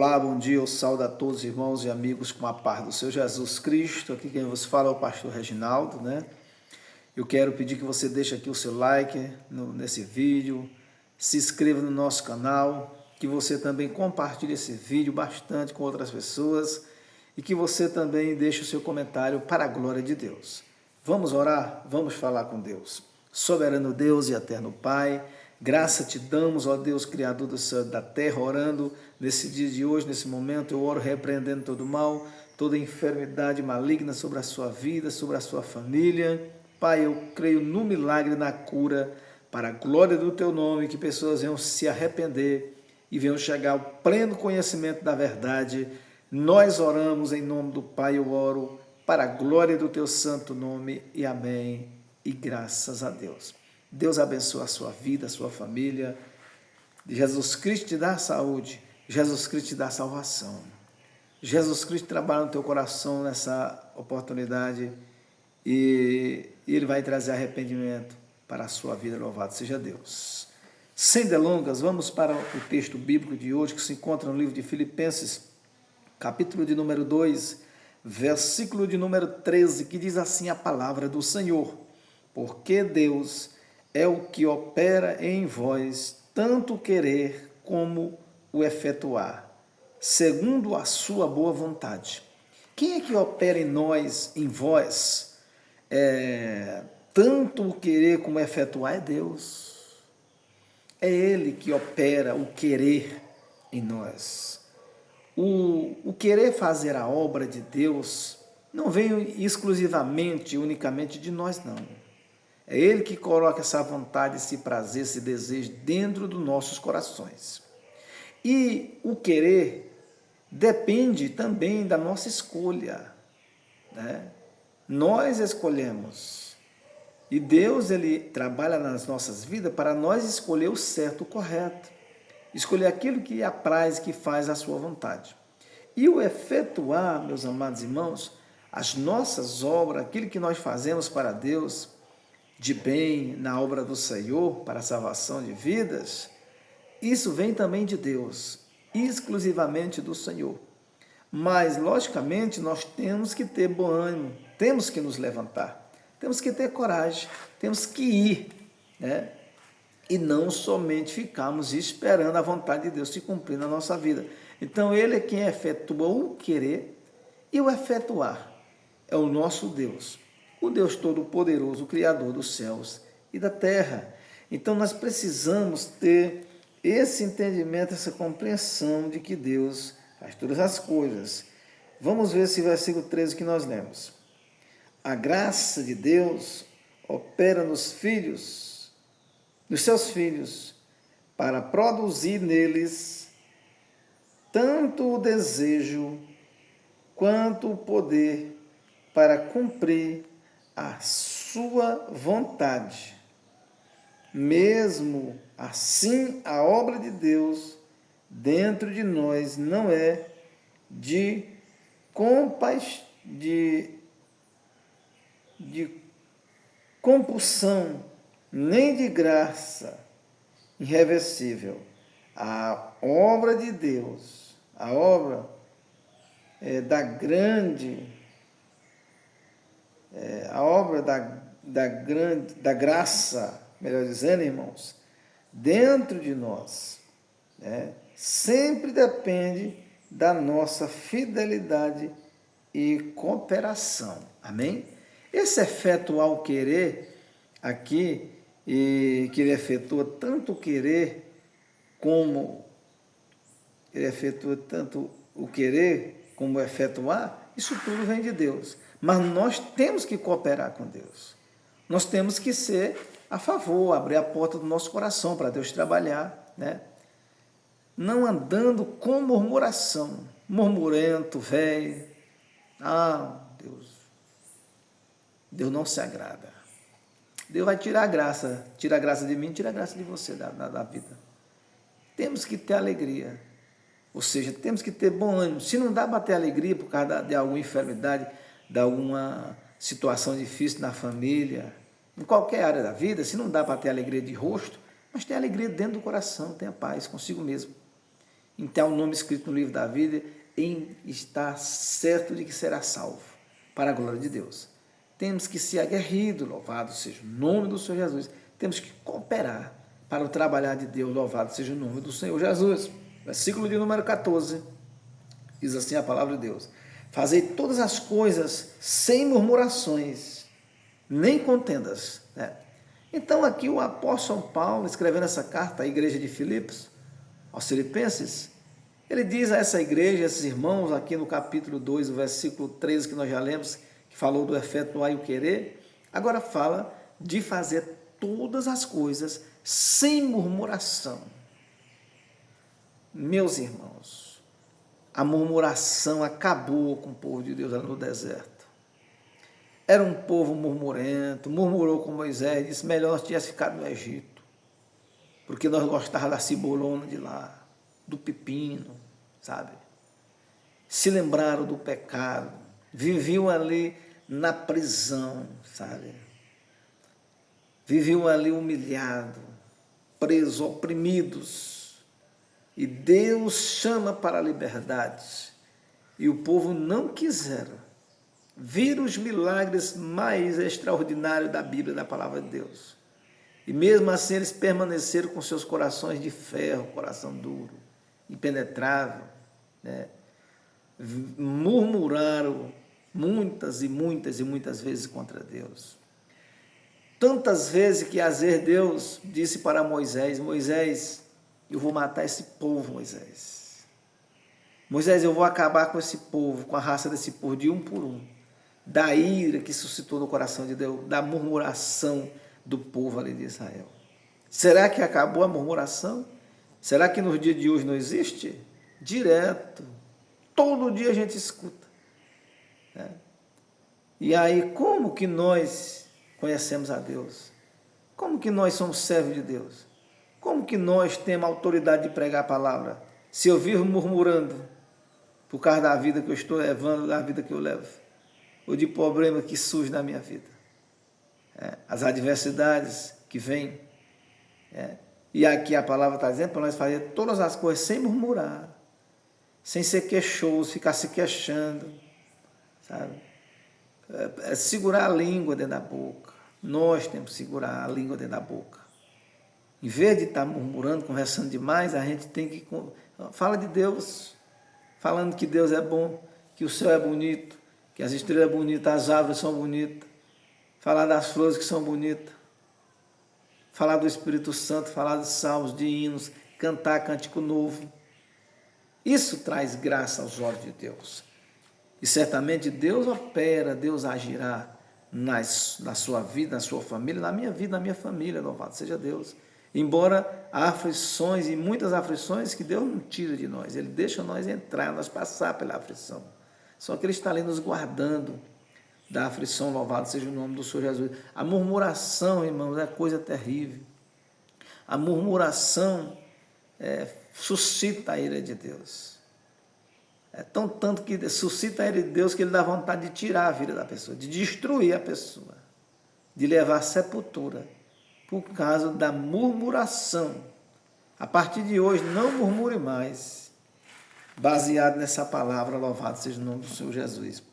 Olá, bom dia, eu saúdo a todos irmãos e amigos com a paz do Senhor Jesus Cristo. Aqui quem vos fala é o pastor Reginaldo, né? Eu quero pedir que você deixe aqui o seu like nesse vídeo, se inscreva no nosso canal, que você também compartilhe esse vídeo bastante com outras pessoas e que você também deixe o seu comentário para a glória de Deus. Vamos orar? Vamos falar com Deus. Soberano Deus e eterno Pai, graça te damos, ó Deus, Criador do céu e da terra, orando nesse dia de hoje, nesse momento, eu oro repreendendo todo mal, toda enfermidade maligna sobre a sua vida, sobre a sua família. Pai, eu creio no milagre, na cura, para a glória do teu nome, que pessoas venham se arrepender e venham chegar ao pleno conhecimento da verdade. Nós oramos em nome do Pai, eu oro para a glória do teu santo nome, e amém, e graças a Deus. Deus abençoe a sua vida, a sua família. Jesus Cristo te dá saúde, Jesus Cristo te dá salvação. Jesus Cristo trabalha no teu coração nessa oportunidade e Ele vai trazer arrependimento para a sua vida. Louvado seja Deus. Sem delongas, vamos para o texto bíblico de hoje, que se encontra no livro de Filipenses, capítulo de número 2, versículo de número 13, que diz assim a palavra do Senhor: porque Deus é o que opera em vós, tanto o querer como o efetuar, segundo a sua boa vontade. Quem é que opera em nós, em vós, tanto o querer como o efetuar? É Deus. É Ele que opera o querer em nós. O querer fazer a obra de Deus não vem exclusivamente, unicamente de nós, não. É Ele que coloca essa vontade, esse prazer, esse desejo dentro dos nossos corações. E o querer depende também da nossa escolha, né? Nós escolhemos. E Deus, Ele trabalha nas nossas vidas para nós escolher o certo, o correto. Escolher aquilo que apraz, que faz a sua vontade. E o efetuar, meus amados irmãos, as nossas obras, aquilo que nós fazemos para Deus, de bem na obra do Senhor, para a salvação de vidas, isso vem também de Deus, exclusivamente do Senhor. Mas, logicamente, nós temos que ter bom ânimo, temos que nos levantar, temos que ter coragem, temos que ir, né? E não somente ficarmos esperando a vontade de Deus se cumprir na nossa vida. Então, Ele é quem efetua o querer e o efetuar. É o nosso Deus, o Deus Todo-Poderoso, o Criador dos céus e da terra. Então, nós precisamos ter esse entendimento, essa compreensão de que Deus faz todas as coisas. Vamos ver esse versículo 13 que nós lemos. A graça de Deus opera nos seus filhos, para produzir neles tanto o desejo quanto o poder para cumprir a sua vontade. Mesmo assim, a obra de Deus dentro de nós não é de compulsão, nem de graça irreversível. A obra de Deus, a obra da graça, melhor dizendo, irmãos, dentro de nós, né, sempre depende da nossa fidelidade e cooperação. Amém? Esse efetuar o querer aqui, e que ele efetua tanto o querer como ele efetua tanto o querer como o efetuar, isso tudo vem de Deus. Mas nós temos que cooperar com Deus. Nós temos que ser a favor, abrir a porta do nosso coração para Deus trabalhar, né? Não andando com murmuração, murmurento, velho. Deus não se agrada. Deus vai tirar a graça de mim, tira a graça de você da vida. Temos que ter alegria, ou seja, temos que ter bom ânimo. Se não dá para ter alegria por causa de alguma enfermidade, de alguma situação difícil na família, em qualquer área da vida, se não dá para ter alegria de rosto, mas tem alegria dentro do coração, tenha paz consigo mesmo. em ter o nome escrito no livro da vida, em estar certo de que será salvo, para a glória de Deus. Temos que ser aguerridos, louvado seja o nome do Senhor Jesus. Temos que cooperar para o trabalhar de Deus, louvado seja o nome do Senhor Jesus. Versículo de número 14, diz assim a palavra de Deus: fazei todas as coisas sem murmurações, nem contendas. Então aqui o apóstolo Paulo, escrevendo essa carta à igreja de Filipos, aos Filipenses, ele diz a essa igreja, a esses irmãos, aqui no capítulo 2, o versículo 13 que nós já lemos, que falou do efetuar e o querer, agora fala de fazer todas as coisas sem murmuração. Meus irmãos, a murmuração acabou com o povo de Deus lá no deserto. Era um povo murmurento, murmurou com Moisés, disse: melhor nós tivéssemos ficado no Egito, porque nós gostávamos da cebolona de lá, do pepino, sabe? Se lembraram do pecado, viviam ali na prisão, sabe? Viviam ali humilhados, presos, oprimidos. E Deus chama para a liberdade. E o povo não quiseram vir os milagres mais extraordinários da Bíblia, da palavra de Deus. E mesmo assim eles permaneceram com seus corações de ferro, coração duro, impenetrável, murmuraram muitas e muitas e muitas vezes contra Deus. Tantas vezes que às vezes Deus disse para Moisés: Moisés, eu vou matar esse povo, Moisés. Moisés, eu vou acabar com esse povo, com a raça desse povo, de um por um. Da ira que suscitou no coração de Deus, da murmuração do povo ali de Israel. Será que acabou a murmuração? Será que nos dias de hoje não existe? Direto. Todo dia a gente escuta. E aí, como que nós conhecemos a Deus? Como que nós somos servos de Deus? Como que nós temos a autoridade de pregar a palavra? Se eu vivo murmurando por causa da vida que eu estou levando, da vida que eu levo, ou de problema que surge na minha vida, as adversidades que vêm, e aqui a palavra está dizendo para nós fazer todas as coisas sem murmurar, sem ser queixoso, ficar se queixando, sabe? Segurar a língua dentro da boca. Nós temos que segurar a língua dentro da boca. Em vez de estar murmurando, conversando demais, a gente tem que... Fala de Deus, falando que Deus é bom, que o céu é bonito, que as estrelas são bonitas, as árvores são bonitas. Falar das flores que são bonitas. Falar do Espírito Santo, falar de salmos, de hinos, cantar cântico novo. Isso traz graça aos olhos de Deus. E certamente Deus opera, Deus agirá na sua vida, na sua família, na minha vida, na minha família, louvado seja Deus. Embora há aflições e muitas aflições que Deus não tira de nós, Ele deixa nós entrar, nós passar pela aflição. Só que Ele está ali nos guardando da aflição, louvado seja o nome do Senhor Jesus. A murmuração, irmãos, é coisa terrível. A murmuração suscita a ira de Deus. Tanto que suscita a ira de Deus que Ele dá vontade de tirar a vida da pessoa, de destruir a pessoa, de levar à sepultura, por causa da murmuração. A partir de hoje, não murmure mais, baseado nessa palavra, louvado seja o nome do Senhor Jesus.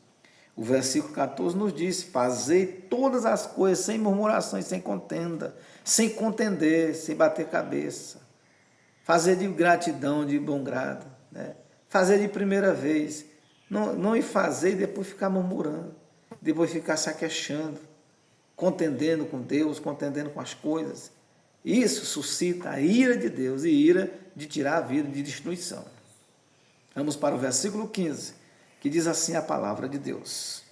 O versículo 14 nos diz: fazei todas as coisas sem murmurações, sem contenda, sem contender, sem bater cabeça. Fazer de gratidão, de bom grado, fazer de primeira vez. Não ir fazer e depois ficar murmurando, depois ficar se queixando, contendendo com Deus, contendendo com as coisas. Isso suscita a ira de Deus e ira de tirar a vida, de destruição. Vamos para o versículo 15, que diz assim a palavra de Deus: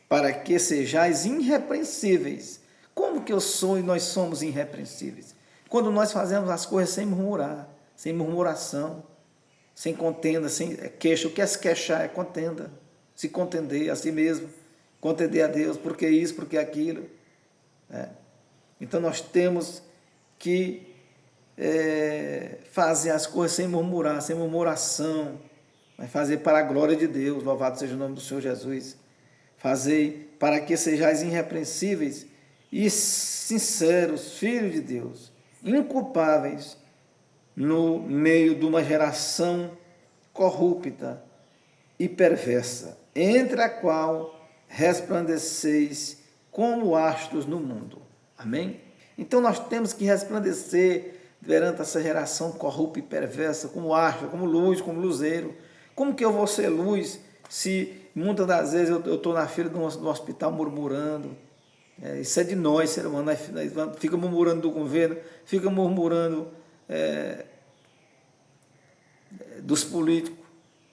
para que sejais irrepreensíveis. Como que eu sou e nós somos irrepreensíveis? Quando nós fazemos as coisas sem murmurar, sem murmuração, sem contenda, sem queixa. O que é se queixar? É contenda. Se contender a si mesmo, contender a Deus, porque isso, porque aquilo. Então nós temos que fazer as coisas sem murmurar, sem murmuração, mas fazer para a glória de Deus, louvado seja o nome do Senhor Jesus. Fazei para que sejais irrepreensíveis e sinceros, filhos de Deus, inculpáveis, no meio de uma geração corrupta e perversa, entre a qual resplandeceis como astros no mundo. Amém? Então nós temos que resplandecer perante essa geração corrupta e perversa, como astro, como luz, como luzeiro. Como que eu vou ser luz se muitas das vezes eu estou na fila do hospital murmurando? Isso é de nós, ser humano. Nós fica murmurando do governo, fica murmurando dos políticos,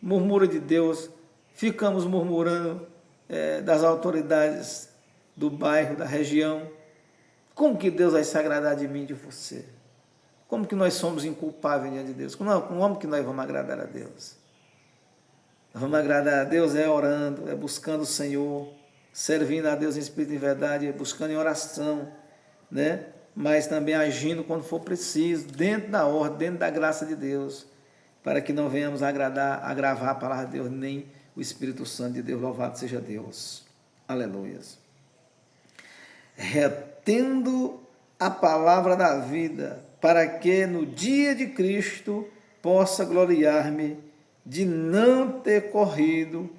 murmura de Deus, ficamos murmurando das autoridades do bairro, da região. Como que Deus vai se agradar de mim e de você? Como que nós somos inculpáveis diante de Deus? Como que nós vamos agradar a Deus? Nós vamos agradar a Deus orando, buscando o Senhor, servindo a Deus em espírito e em verdade, buscando em oração, né? Mas também agindo quando for preciso, dentro da ordem, dentro da graça de Deus, para que não venhamos agravar a palavra de Deus, nem o Espírito Santo de Deus. Louvado seja Deus. Aleluias. Retendo a palavra da vida, para que no dia de Cristo possa gloriar-me de não ter corrido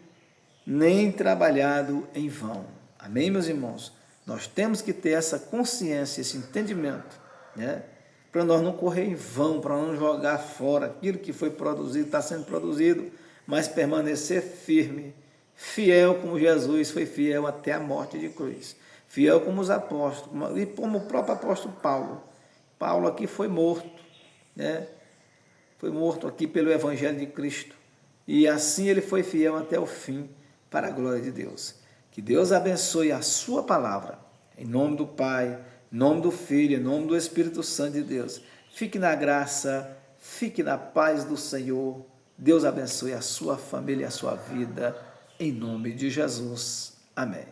nem trabalhado em vão. Amém, meus irmãos? Nós temos que ter essa consciência, esse entendimento, né? Para nós não correr em vão, para não jogar fora aquilo que foi produzido, está sendo produzido, mas permanecer firme, fiel como Jesus foi fiel até a morte de cruz, fiel como os apóstolos, e como o próprio apóstolo Paulo. Paulo aqui foi morto, né? Foi morto aqui pelo Evangelho de Cristo, e assim ele foi fiel até o fim, para a glória de Deus. Que Deus abençoe a sua palavra, em nome do Pai, em nome do Filho, em nome do Espírito Santo de Deus. Fique na graça, fique na paz do Senhor. Deus abençoe a sua família e a sua vida, em nome de Jesus. Amém.